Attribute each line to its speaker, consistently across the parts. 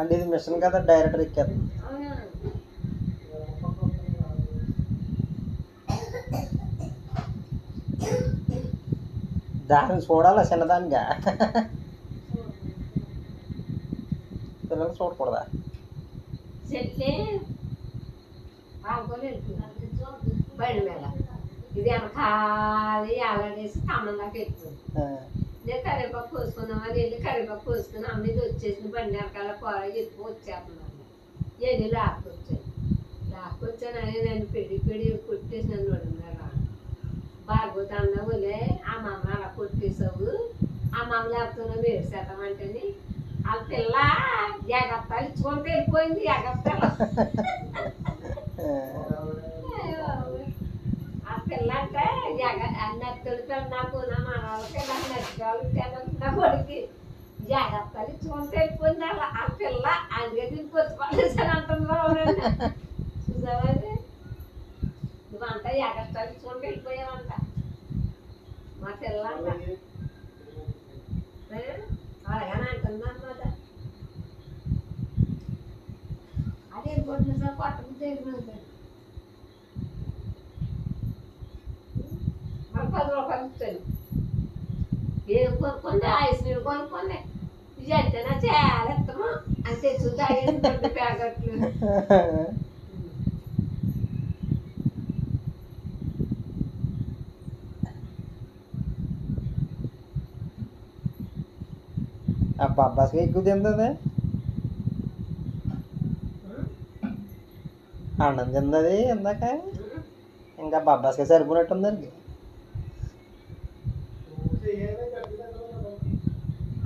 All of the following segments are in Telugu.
Speaker 1: అంటే ఇది మిషన్ కదా డైరెక్టర్ ఎక్కారు. దాన్ని చూడాలా చిన్నదానిగా పిల్లలు చూడకూడదా?
Speaker 2: బండి మీద ఇది వెనకాలి అలాగేసి తమ్మందాకా ఎక్కుతుంది. నేను కరివేపాకు కోసుకున్నామని వెళ్ళి కరివేపాకు కోసుకుని అమ్మ ఇది వచ్చేసిన బండి వెనకాల ఎక్కువ వచ్చేస్తున్నాను. వెళ్ళి లాక్కొచ్చానని నన్ను పెడి కొట్టేసి నన్ను అడుగున్నారా భాగవత అన్నవులే ఆ మమ్మ అలా కొట్టేసావు ఆ మమ్మ లేకపోతున్నా మీరు శాతమంటని ఆ పిల్ల ఎగత్తాలు ఇచ్చుకొని వెళ్ళిపోయింది. ఎగత్తాలు ఆ పిల్ల అంటే నత్తలు పిల్ల నాకు నా మనవాళ్ళకి నాకు నచ్చాలు నా కొడుకు ఎగత్తాలు ఇచ్చుకొని వెళ్ళిపోయింది. అలా ఆ పిల్ల అందుకే దీన్ని కొట్టుకోలేసాను అంటుంది. చూసావది నువ్వంతా ఎగత్తాలు ఇచ్చుకొని వెళ్ళిపోయావంట మా పిల్ల అంట. అలాగని అంటుంది అన్నమాట. అదే కొట్టిన సార్ కొట్టకు తెలియదు. మరి 10 రూపాయలు ఇస్తాను. ఏం కొనుక్కోండి ఐస్ నీళ్ళు కొనుక్కోండి. ఇది అంటేనా చాలా ఇస్తాము అని తెచ్చు తాగేసుకోండి ప్యాకెట్లు.
Speaker 1: ఆ బాబాస్గా ఎక్కువ తింది అన్నం తింది ఇందాక. ఇంకా బాబాస్గా సరిపోయినట్టుందండి.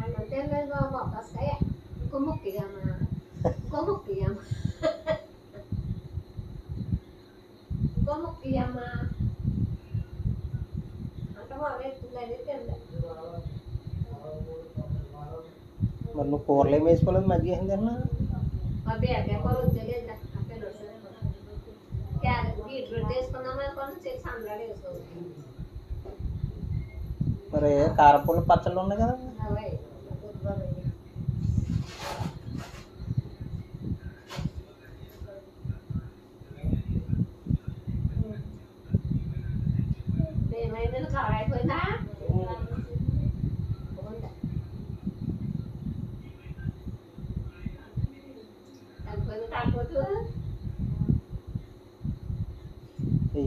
Speaker 2: అన్నం తినలేదు బాబు బాబాస్కాయ ఇంకో ముక్కియమ్మా ఇంకో ముక్కియమ్మా ఇంకో ముక్కియమ్మా అంత మొదలెత్తుందని తిందా.
Speaker 1: మరి నువ్వు కూరలు ఏమి వేసుకోలేదు మధ్య ఏం తిన్నా?
Speaker 2: మా బీరకాయ కూర వచ్చేలేదు. అక్కడ క్యారెట్ బీట్రూట్ వేసుకున్నాం అనుకోండి చేసి అందరూ వేసుకోవచ్చు.
Speaker 1: మరి కారపూల పచ్చళ్ళు ఉన్నాయి కదా.
Speaker 2: ఏమైంది కవర్ అయిపోయిందా?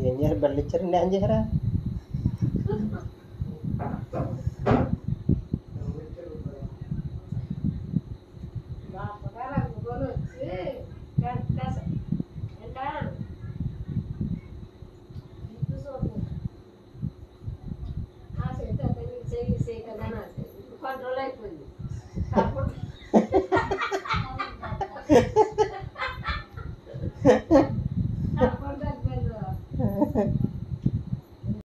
Speaker 1: ఏం చేయాలి? బెల్లు ఇచ్చారండి ఏం చేయరా?
Speaker 2: కంట్రోల్ అయిపోయింది.